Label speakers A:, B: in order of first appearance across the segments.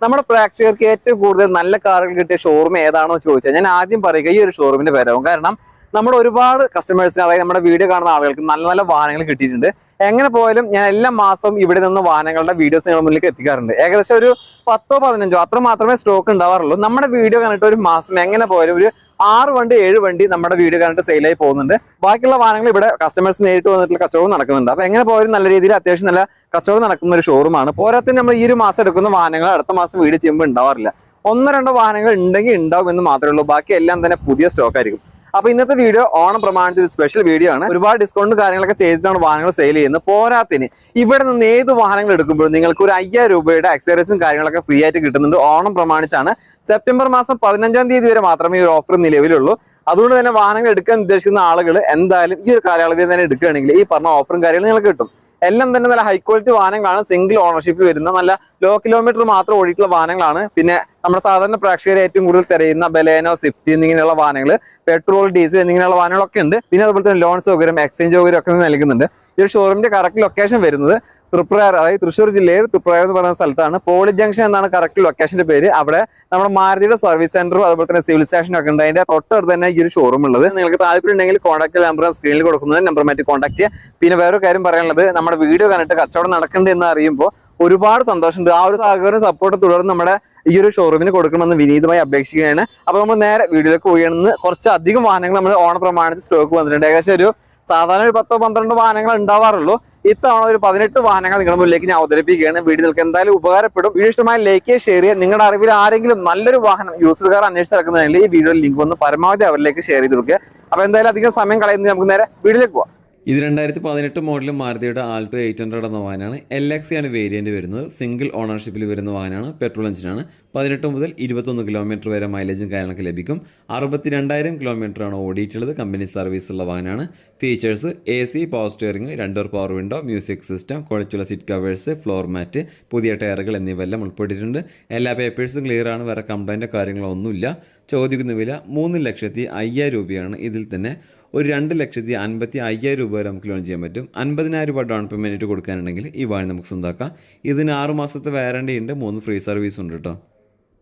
A: നമ്മുടെ പ്രേക്ഷകർക്ക് ഏറ്റവും കൂടുതൽ നല്ല കാറുകൾ കിട്ടിയ ഷോറൂം ഏതാണെന്ന് ചോദിച്ചാൽ ഞാൻ ആദ്യം പറയുക ഈ ഒരു ഷോറൂമിന്റെ പേരാവും. കാരണം നമ്മുടെ ഒരുപാട് കസ്റ്റമേഴ്സിന്, അതായത് നമ്മുടെ വീഡിയോ കാണുന്ന ആളുകൾക്ക് നല്ല നല്ല വാഹനങ്ങൾ കിട്ടിയിട്ടുണ്ട്. എങ്ങനെ പോയാലും ഞാൻ എല്ലാ മാസവും ഇവിടെ നിന്ന് വാഹനങ്ങളുടെ വീഡിയോസ് നിങ്ങളുടെ മുന്നിലേക്ക് എത്തിക്കാറുണ്ട്. ഏകദേശം ഒരു 10-15 അത്ര മാത്രമേ സ്റ്റോക്ക് ഉണ്ടാവാറുള്ളൂ. നമ്മുടെ വീഡിയോ കണ്ടിട്ട് ഒരു മാസം എങ്ങനെ പോയാലും ഒരു 6 വണ്ടി 7 വണ്ടി നമ്മുടെ വീഡിയോ കണ്ടിട്ട് സെയിലായി പോകുന്നുണ്ട്. ബാക്കിയുള്ള വാഹനങ്ങൾ ഇവിടെ കസ്റ്റമേഴ്സ് നേരിട്ട് വന്നിട്ടുള്ള കച്ചവടം നടക്കുന്നുണ്ട്. അപ്പൊ എങ്ങനെ പോയാലും നല്ല രീതിയിൽ അത്യാവശ്യം നല്ല കച്ചവടം നടക്കുന്ന ഒരു ഷോറൂമാണ്. പോരാത്തിന് നമ്മൾ ഈ ഒരു മാസം എടുക്കുന്ന വാഹനങ്ങൾ അടുത്ത മാസം വീഡിയോ ചെയ്യുമ്പോൾ ഉണ്ടാവാറില്ല. 1-2 വാഹനങ്ങൾ ഉണ്ടെങ്കിൽ ഉണ്ടാവും എന്ന് മാത്രമേ ഉള്ളൂ. ബാക്കി എല്ലാം തന്നെ പുതിയ സ്റ്റോക്ക് ആയിരിക്കും. അപ്പൊ ഇന്നത്തെ വീഡിയോ ഓണം പ്രമാണിച്ച് ഒരു സ്പെഷ്യൽ വീഡിയോ ആണ്. ഒരുപാട് ഡിസ്കൗണ്ട് കാര്യങ്ങളൊക്കെ ചെയ്തിട്ടാണ് വാഹനങ്ങൾ സെയിൽ ചെയ്യുന്നത്. പോരാത്തിന് ഇവിടെ നിന്ന് ഏത് വാഹനങ്ങൾ എടുക്കുമ്പോഴും നിങ്ങൾക്ക് ഒരു 5000 രൂപയുടെ അക്സസറീസും കാര്യങ്ങളൊക്കെ ഫ്രീ ആയിട്ട് കിട്ടുന്നുണ്ട്. ഓണം പ്രമാണിച്ചാണ്. സെപ്റ്റംബർ മാസം 15-ാം തീയതി വരെ മാത്രമേ ഈ ഓഫർ നിലവിലുള്ളൂ. അതുകൊണ്ട് തന്നെ വാഹനങ്ങൾ എടുക്കാൻ ഉദ്ദേശിക്കുന്ന ആളുകൾ എന്തായാലും ഈ ഒരു കാലയളവിൽ തന്നെ എടുക്കുകയാണെങ്കിൽ ഈ പറഞ്ഞ ഓഫറും കാര്യങ്ങളും നിങ്ങൾക്ക് കിട്ടും. എല്ലാം തന്നെ നല്ല ഹൈ ക്വാളിറ്റി വാഹനങ്ങളാണ്. സിംഗിൾ ഓണർഷിപ്പ് വരുന്ന നല്ല ലോ കിലോമീറ്റർ മാത്രം ഓടിയിട്ടുള്ള വാഹനങ്ങളാണ്. പിന്നെ നമ്മുടെ സാധാരണ പ്രേക്ഷകരെ ഏറ്റവും കൂടുതൽ തിരയുന്ന ബലേനോ, സ്വിഫ്റ്റ് എന്നിങ്ങനെയുള്ള വാഹനങ്ങൾ, പെട്രോൾ, ഡീസൽ എന്നിങ്ങനെയുള്ള വാഹനങ്ങളൊക്കെ ഉണ്ട്. പിന്നെ അതുപോലെ തന്നെ ലോൺ സൗകര്യം, എക്സ്ചേഞ്ച് സൗകര്യം ഒക്കെ നൽകുന്നുണ്ട്. ഈ ഒരു ഷോറൂമിന്റെ കറക്റ്റ് ലൊക്കേഷൻ വരുന്നത് തൃപ്രയാർ, അതായത് തൃശ്ശൂർ ജില്ലയിൽ തൃപ്രയാർ എന്ന് പറയുന്ന സ്ഥലത്താണ്. പോളി ജംഗ്ഷൻ എന്നാണ് കറക്റ്റ് ലൊക്കേഷന്റെ പേര്. അവിടെ നമ്മുടെ മാരുതിയുടെ സർവീസ് സെന്ററും അതുപോലെ തന്നെ സിവിൽ സ്റ്റേഷനും ഒക്കെ ഉണ്ട്. അതിന്റെ തൊട്ടടുത്ത് തന്നെ ഈ ഒരു ഷോറൂം ഉള്ളത്. നിങ്ങൾക്ക് താല്പര്യം ഉണ്ടെങ്കിൽ കോൺടാക്ട് നമ്പർ സ്ക്രീനിൽ കൊടുക്കുന്നത് നമ്പർ മാറ്റി കോൺടാക്ട് ചെയ്യുക. പിന്നെ വേറൊരു കാര്യം പറയാനുള്ളത്, നമ്മുടെ വീഡിയോ കണ്ടിട്ട് കച്ചവടം നടക്കുന്നുണ്ട് എന്ന് അറിയുമ്പോൾ ഒരുപാട് സന്തോഷമുണ്ട്. ആ ഒരു സഹകരണം സപ്പോർട്ട് തുടർന്ന് നമ്മുടെ ഈ ഒരു ഷോറൂമിന് കൊടുക്കണമെന്ന് വിനീതമായി അപേക്ഷിക്കുകയാണ്. അപ്പൊ നമ്മൾ നേരെ വീഡിയോയിലേക്ക് പോവുകയാണെന്ന്. കുറച്ച് അധികം വാഹനങ്ങൾ നമ്മൾ ഓണം പ്രമാണിച്ച് സ്റ്റോക്ക് വന്നിട്ടുണ്ട്. ഏകദേശം ഒരു സാധാരണ ഒരു 10-12 വാഹനങ്ങൾ ഉണ്ടാവാറുള്ളൂ. ഇത്തവണ ഒരു 18 വാഹനങ്ങൾ നിങ്ങളുടെ മുന്നിലേക്ക് ഞാൻ അവതരിപ്പിക്കുകയാണ്. വീഡിയോ നിങ്ങൾക്ക് എന്തായാലും ഉപകാരപ്പെടും. വീഡിയോ ഇഷ്ടമായ ലൈക്ക് ചെയ്യുക, ഷെയർ ചെയ്യുക. നിങ്ങളുടെ അറിവിൽ ആരെങ്കിലും നല്ലൊരു വാഹനം യൂസർ കാർ അന്വേഷിച്ച് നടക്കുന്നതിൽ ഈ വീഡിയോയിൽ ലിങ്ക് വന്ന് പരമാവധി അവരിലേക്ക് ഷെയർ ചെയ്ത് കൊടുക്കുക. അപ്പൊ എന്തായാലും അധികം സമയം കളയുന്നത് നമുക്ക് നേരെ വീഡിയോയിലേക്ക് പോവാം.
B: ഇത് 2018 മോഡൽ മാരുതിയുടെ ആൾട്ടോ 800 എന്ന വാഹനമാണ്. LX ആണ് വേരിയന്റ് വരുന്നത്. സിംഗിൾ ഓണർഷിപ്പിൽ വരുന്ന വാഹനമാണ്. പെട്രോൾ എഞ്ചിനാണ്. 18 മുതൽ 21 കിലോമീറ്റർ വരെ മൈലേജും കാര്യങ്ങളൊക്കെ ലഭിക്കും. 62,000 കിലോമീറ്ററാണ് ഓടിയിട്ടുള്ളത്. കമ്പനി സർവീസ് ഉള്ള വാഹനമാണ്. Features AC, power steering, 2 door power window, music system, ക്വാളിറ്റിയുള്ള സീറ്റ് കവേഴ്സ്, ഫ്ലോർ മാറ്റ്, പുതിയ ടയറുകൾ എന്നിവയെല്ലാം ഉൾപ്പെട്ടിട്ടുണ്ട്. എല്ലാ പേപ്പേഴ്സും ക്ലിയർ ആണ്. വേറെ കംപ്ലൈൻറ്റോ കാര്യങ്ങളൊന്നുമില്ല. ചോദിക്കുന്ന വില 3,05,000 രൂപയാണ്. ഇതിൽ തന്നെ ഒരു 2,55,000 രൂപ വരെ നമുക്ക് ലോൺ ചെയ്യാൻ പറ്റും. 50,000 രൂപ ഡൗൺ പേയ്മെൻറ്റ് കൊടുക്കാനുണ്ടെങ്കിൽ ഈ വാഹനം നമുക്ക് സ്വന്തമാക്കാം. ഇതിന് 6 മാസത്തെ വാറണ്ടി ഉണ്ട്. 3 ഫ്രീ സർവീസ് ഉണ്ട് കേട്ടോ.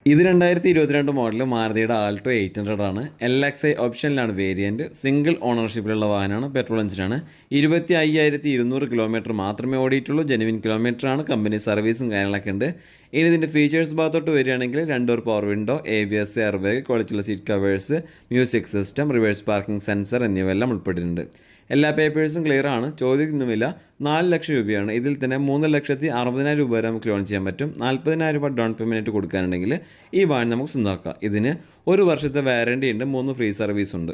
B: ഇത് 2022 മോഡൽ മാരുതിയുടെ ആൾട്ടോ 800 ആണ്. LXi ഓപ്ഷനിലാണ് വേരിയൻറ്റ്. സിംഗിൾ ഓണർഷിപ്പിലുള്ള വാഹനമാണ്. പെട്രോൾ എഞ്ചിനാണ്. 25,200 കിലോമീറ്റർ മാത്രമേ ഓടിയിട്ടുള്ളൂ. ജെനുവിൻ കിലോമീറ്റർ ആണ്. കമ്പനി സർവീസും കാര്യങ്ങളൊക്കെ ഉണ്ട്. ഇനി ഇതിൻ്റെ ഫീച്ചേഴ്സ് ഭാഗത്തോട്ട് വരികയാണെങ്കിൽ 2 door power window, ABS, air bag, ക്വാളിറ്റിയുള്ള seat covers, music system, reverse parking sensor എന്നിവയെല്ലാം ഉൾപ്പെട്ടിട്ടുണ്ട്. എല്ലാ പേപ്പേഴ്സും ക്ലിയർ ആണ്. ചോദിക്കുന്നുമില്ല 4 ലക്ഷം രൂപയാണ്. ഇതിൽ തന്നെ 3,60,000 രൂപ വരെ നമുക്ക് ലോൺ ചെയ്യാൻ പറ്റും. 40,000 രൂപ ഡൗൺ പേയ്മെൻറ്റ് കൊടുക്കാനുണ്ടെങ്കിൽ ഈ വാഹനം നമുക്ക് സ്വന്തമാക്കാം. ഇതിന് 1 വർഷത്തെ വാറണ്ടി ഉണ്ട്. 3 ഫ്രീ സർവീസ് ഉണ്ട്.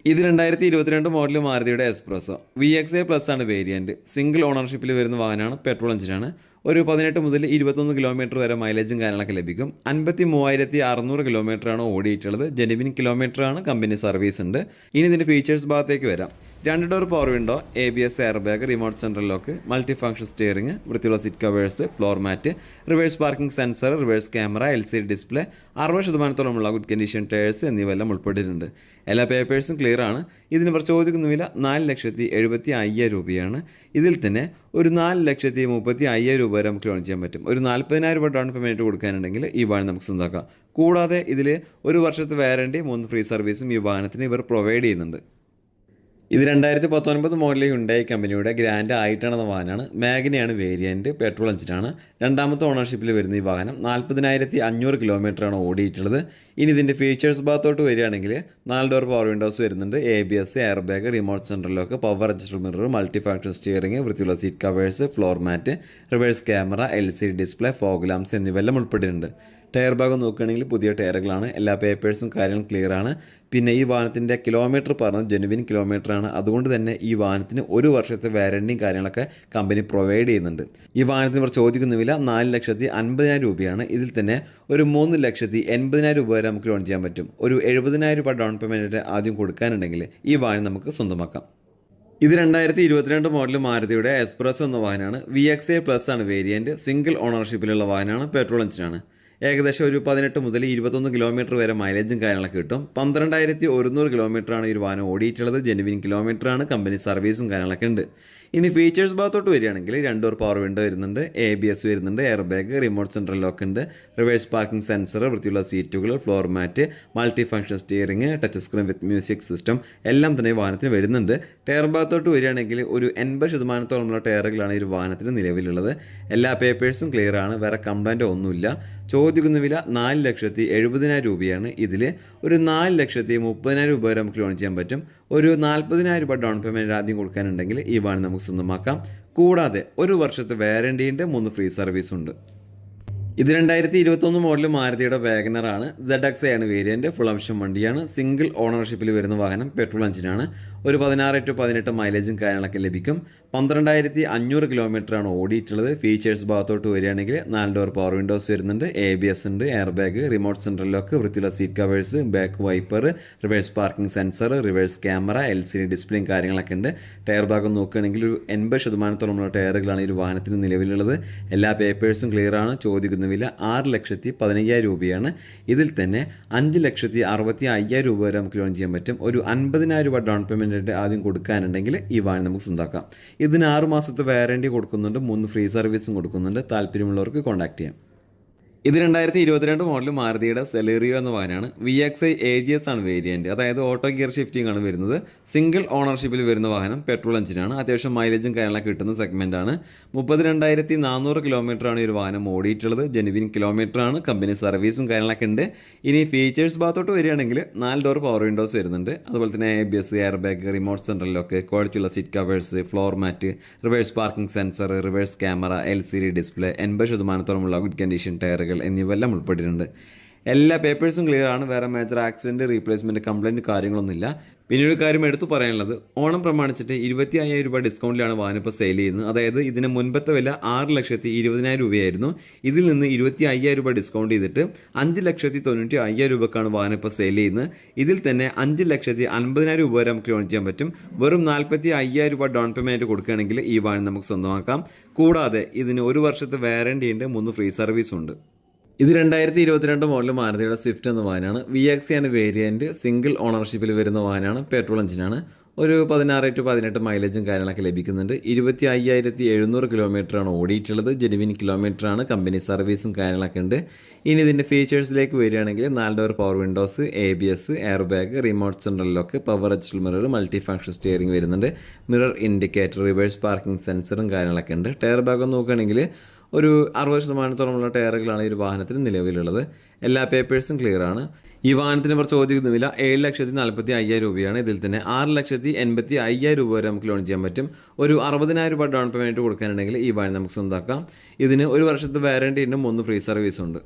B: ഇത് 2022 മോഡൽ മാരുതിയുടെ എക്സ്പ്രസോ VXi പ്ലസ് ആണ് വേരിയൻറ്റ്. സിംഗിൾ ഓണർഷിപ്പിൽ വരുന്ന വാഹനമാണ്. പെട്രോൾ എഞ്ചിനാണ്. ഒരു 18 മുതൽ 21 കിലോമീറ്റർ വരെ മൈലേജും കാര്യങ്ങളൊക്കെ ലഭിക്കും. 53,600 കിലോമീറ്ററാണ് ഓടിയിട്ടുള്ളത്. ജെനുവിൻ കിലോമീറ്ററാണ്. കമ്പനി സർവീസ് ഉണ്ട്. ഇനി ഇതിൻ്റെ ഫീച്ചേഴ്സ് ഭാഗത്തേക്ക് വരാം. 2 door power window, ABS, air bag, remote central lock, multi function steering, വൃത്തിയുള്ള seat covers, floor mat, reverse parking sensor, reverse camera, LCD display, 60% good condition tyres എന്നിവയെല്ലാം ഉൾപ്പെട്ടിട്ടുണ്ട്. എല്ലാ പേപ്പേഴ്സും ക്ലിയർ ആണ്. ഇതിന് ഇവർ ചോദിക്കുന്ന വില 4,75,000 രൂപയാണ്. ഇതിൽ തന്നെ ഒരു 4,35,000 രൂപ വരെ നമുക്ക് ലോൺ ചെയ്യാൻ പറ്റും. ഒരു 40,000 രൂപ ഡൗൺ പേയ്മെൻറ്റ് കൊടുക്കാനുണ്ടെങ്കിൽ ഈ വാഹനം നമുക്ക് സ്വന്തമാക്കാം. കൂടാതെ ഇതിൽ 1 വർഷത്തെ വാറണ്ടി, 3 ഫ്രീ സർവീസും ഈ വാഹനത്തിന് ഇവർ പ്രൊവൈഡ് ചെയ്യുന്നുണ്ട്. ഇത് 2019 മോഡലിൽ ഉണ്ടായി കമ്പനിയുടെ ഗ്രാൻഡ് i10 എന്ന വാഹനമാണ്. മാഗ്നയാണ് വേരിയൻറ്റ്. പെട്രോൾ എഞ്ചിനാണ്. 2ാമത്തെ ഓണർഷിപ്പിൽ വരുന്ന ഈ വാഹനം 40,500 കിലോമീറ്ററാണ് ഓടിയിട്ടുള്ളത്. ഇനി ഇതിൻ്റെ ഫീച്ചേഴ്സ് ഭാഗത്തോട്ട് വരികയാണെങ്കിൽ 4 ഡോർ പവർ വിൻഡോസ് വരുന്നുണ്ട്. ABS, air bag, remote central lock, power adjustable mirror, multi factor steering, വൃത്തിയുള്ള seat covers, floor mat, reverse camera, LCD display, fog lamps എന്നിവയെല്ലാം ഉൾപ്പെട്ടിട്ടുണ്ട്. ടയർ ഭാഗം നോക്കുകയാണെങ്കിൽ പുതിയ ടയറുകളാണ്. എല്ലാ പേപ്പേഴ്സും കാര്യങ്ങളും ക്ലിയർ ആണ്. പിന്നെ ഈ വാഹനത്തിൻ്റെ കിലോമീറ്റർ പറഞ്ഞത് ജെനുവിൻ കിലോമീറ്ററാണ്. അതുകൊണ്ട് തന്നെ ഈ വാഹനത്തിന് 1 വർഷത്തെ വാറണ്ടിയും കാര്യങ്ങളൊക്കെ കമ്പനി പ്രൊവൈഡ് ചെയ്യുന്നുണ്ട്. ഈ വാഹനത്തിന് ഇവർ ചോദിക്കുന്ന വില 4,50,000 രൂപയാണ്. ഇതിൽ തന്നെ ഒരു 3,80,000 രൂപ വരെ നമുക്ക് ലോൺ ചെയ്യാൻ പറ്റും. ഒരു 70,000 രൂപ ഡൗൺ പേയ്മെൻറ്റ് ആദ്യം കൊടുക്കാനുണ്ടെങ്കിൽ ഈ വാഹനം നമുക്ക് സ്വന്തമാക്കാം. ഇത് 2022 മോഡൽ മാരുതിയുടെ എക്സ്പ്രസ് എന്ന വാഹനമാണ്. VXi പ്ലസ് ആണ് വേരിയൻറ്റ്. സിംഗിൾ ഓണർഷിപ്പിലുള്ള വാഹനമാണ്. പെട്രോൾ എഞ്ചിനാണ്. ഏകദേശം ഒരു 18 മുതൽ 21 കിലോമീറ്റർ വരെ മൈലേജും കാര്യങ്ങളൊക്കെ കിട്ടും. 12,100 കിലോമീറ്ററാണ് ഈ ഒരു വാഹനം ഓടിയിട്ടുള്ളത്. ജെനുവിൻ കിലോമീറ്ററാണ്. കമ്പനി സർവീസും കാര്യങ്ങളൊക്കെ ഉണ്ട്. ഇനി ഫീച്ചേഴ്സ് ഭാഗത്തോട്ട് വരികയാണെങ്കിൽ 2 ഡോർ പവർ വിൻഡോ വരുന്നുണ്ട്, ABS വരുന്നുണ്ട്, air bag, remote central lock ഉണ്ട്, റിവേഴ്സ് പാർക്കിംഗ് സെൻസർ, വൃത്തിയുള്ള സീറ്റുകൾ, floor mat, multi function steering, touch screen with music system എല്ലാം തന്നെ വാഹനത്തിന് വരുന്നുണ്ട്. ടയർ ഭാഗത്തോട്ട് വരികയാണെങ്കിൽ ഒരു 80% ടയറുകളാണ് ഈ ഒരു വാഹനത്തിന് നിലവിലുള്ളത്. എല്ലാ പേപ്പേഴ്സും ക്ലിയർ ആണ്, വേറെ കംപ്ലൈൻറ്റോ ഒന്നുമില്ല. ചോദിക്കുന്ന വില 4,70,000 രൂപയാണ്. ഇതിൽ ഒരു 4,30,000 രൂപ വരെ നമുക്ക് ലോൺ ചെയ്യാൻ പറ്റും. ഒരു 40,000 രൂപ ഡൗൺ പേയ്മെൻറ്റ് ആദ്യം കൊടുക്കാനുണ്ടെങ്കിൽ ഈ വാഹനം നമുക്ക് സ്വന്തമാക്കാം. കൂടാതെ 1 വർഷത്തെ വാറണ്ടിയുണ്ട്, 3 ഫ്രീ സർവീസ് ഉണ്ട്. ഇത് 2021 മോഡൽ മാരുതിയുടെ വാഗനറാണ്. ZX ആണ് വേരിയൻറ്റ്. ഫുൾ ഓപ്ഷൻ വണ്ടിയാണ്. സിംഗിൾ ഓണർഷിപ്പിൽ വരുന്ന വാഹനം, പെട്രോൾ എഞ്ചിനാണ്. ഒരു 16 to 18 മൈലേജും കാര്യങ്ങളൊക്കെ ലഭിക്കും. 12,500 കിലോമീറ്ററാണ് ഓടിയിട്ടുള്ളത്. ഫീച്ചേഴ്സ് ഭാഗത്തോട്ട് വരികയാണെങ്കിൽ 4 ഡോർ പവർ വിൻഡോസ് വരുന്നുണ്ട്, ABS ഉണ്ട്, air bag, remote central lock, വൃത്തിയുള്ള seat covers, back wiper, reverse parking sensor, reverse camera, LCD ഡിസ്പ്ലേയും കാര്യങ്ങളൊക്കെ ഉണ്ട്. ടയർ ഭാഗം നോക്കുകയാണെങ്കിൽ ഒരു 80% ടയറുകളാണ് ഈ ഒരു വാഹനത്തിന് നിലവിലുള്ളത്. എല്ലാ പേപ്പേഴ്സും ക്ലിയർ ആണ്. ചോദിക്കുന്ന വില 6,15,000 രൂപയാണ്. ഇതിൽ തന്നെ 5,65,000 രൂപ വരെ നമുക്ക് ലോൺ ചെയ്യാൻ പറ്റും. ഒരു 50,000 രൂപ ഡൗൺ പേയ്മെൻറ്റ് ആദ്യം കൊടുക്കാനുണ്ടെങ്കിൽ ഈ വാഹനം നമുക്ക് സ്വന്തമാക്കാം. ഇതിന് 6 മാസത്തെ വാറണ്ടി കൊടുക്കുന്നുണ്ട്, 3 ഫ്രീ സർവീസും കൊടുക്കുന്നുണ്ട്. താല്പര്യമുള്ളവർക്ക് കോൺടാക്ട് ചെയ്യാം. ഇത് 2022 മോഡൽ മാരുതിയുടെ സെലേറിയോ എന്ന വാഹനമാണ്. VXi AGS ആണ് വേരിയൻറ്റ്, അതായത് ഓട്ടോ ഗിയർ ഷിഫ്റ്റിംഗ് ആണ് വരുന്നത്. സിംഗിൾ ഓണർഷിപ്പിൽ വരുന്ന വാഹനം, പെട്രോൾ എഞ്ചിനാണ്. അത്യാവശ്യം മൈലേജും കാര്യങ്ങളൊക്കെ കിട്ടുന്ന സെഗ്മെൻറ്റാണ്. 32,400 കിലോമീറ്ററാണ് ഈ ഒരു വാഹനം ഓടിയിട്ടുള്ളത്. ജെനുവിൻ കിലോമീറ്ററാണ്. കമ്പനി സർവീസും കാര്യങ്ങളൊക്കെ ഉണ്ട്. ഇനി ഫീച്ചേഴ്സ് ഭാഗത്തോട്ട് വരികയാണെങ്കിൽ 4 ഡോർ പവർ വിൻഡോസ് വരുന്നുണ്ട്, അതുപോലെ തന്നെ ABS, air bag, remote central lock, ക്വാളിറ്റിയുള്ള seat covers, floor mat, reverse parking sensor, reverse camera, LCD display, 80% good condition ടയറുകൾ എന്നിവയെല്ലാം ഉൾപ്പെട്ടിട്ടുണ്ട്. എല്ലാ പേപ്പേഴ്സും ക്ലിയർ ആണ്. വേറെ മേജർ ആക്സിഡൻറ്റ്, റീപ്ലേസ്മെൻറ്റ്, കംപ്ലയിൻറ്റ് കാര്യങ്ങളൊന്നുമില്ല. പിന്നെ ഒരു കാര്യം എടുത്തു പറയാനുള്ളത്, ഓണം പ്രമാണിച്ചിട്ട് 25,000 രൂപ ഡിസ്കൗണ്ടിലാണ് വാഹനം ഇപ്പോൾ സെയിൽ ചെയ്യുന്നത്. അതായത് ഇതിന് മുൻപത്തെ വില 6,20,000 രൂപയായിരുന്നു. ഇതിൽ നിന്ന് 25,000 രൂപ ഡിസ്കൗണ്ട് ചെയ്തിട്ട് 5,95,000 രൂപക്കാണ് വാഹനം ഇപ്പോൾ സെയിൽ ചെയ്യുന്നത്. ഇതിൽ തന്നെ 5,50,000 രൂപ വരെ നമുക്ക് ലോൺ ചെയ്യാൻ പറ്റും. വെറും 45,000 രൂപ ഡൗൺ പേയ്മെൻറ്റ് കൊടുക്കുകയാണെങ്കിൽ ഈ വാഹനം നമുക്ക് സ്വന്തമാക്കാം. കൂടാതെ ഇതിന് 1 വർഷത്തെ വാറണ്ടി ഉണ്ട്, 3 ഫ്രീ സർവീസും ഉണ്ട്. ഇത് 2022 മോഡൽ മാരുതിയുടെ സ്വിഫ്റ്റ് എന്ന വാഹനമാണ്. VXi ആണ് വേരിയൻറ്റ്. സിംഗിൾ ഓണർഷിപ്പിൽ വരുന്ന വാഹനമാണ്, പെട്രോൾ എഞ്ചിനാണ്. ഒരു 16 to 18 മൈലേജും കാര്യങ്ങളൊക്കെ ലഭിക്കുന്നുണ്ട്. 25,700 കിലോമീറ്ററാണ് ഓടിയിട്ടുള്ളത്. ജെനുവിൻ കിലോമീറ്ററാണ്. കമ്പനി സർവീസും കാര്യങ്ങളൊക്കെ ഉണ്ട്. ഇനി ഇതിൻ്റെ ഫീച്ചേഴ്സിലേക്ക് വരികയാണെങ്കിൽ 4 door power Windows, ABS, air bag, remote central lock, power adjustable mirror, multi function steering വരുന്നുണ്ട്, മിറർ ഇൻഡിക്കേറ്റർ, റിവേഴ്സ് പാർക്കിംഗ് സെൻസറും കാര്യങ്ങളൊക്കെ ഉണ്ട്. ടയർ ഭാഗം നോക്കുകയാണെങ്കിൽ ഒരു 60% ടയറുകളാണ് ഈ ഒരു വാഹനത്തിന് നിലവിലുള്ളത്. എല്ലാ പേപ്പേഴ്സും ക്ലിയർ ആണ്. ഈ വാഹനത്തിന് ഇവർ ചോദിക്കുന്ന വില 7,45,000 രൂപയാണ്. ഇതിൽ തന്നെ 6,85,000 രൂപ വരെ നമുക്ക് ലോൺ ചെയ്യാൻ പറ്റും. ഒരു 60,000 രൂപ ഡൗൺ പേയ്മെൻറ്റ് കൊടുക്കാനുണ്ടെങ്കിൽ ഈ വാഹനം നമുക്ക് സ്വന്തമാക്കാം. ഇതിന് 1 വർഷത്തെ വാറണ്ടി ഉണ്ട്, 3 ഫ്രീ സർവീസ് ഉണ്ട്.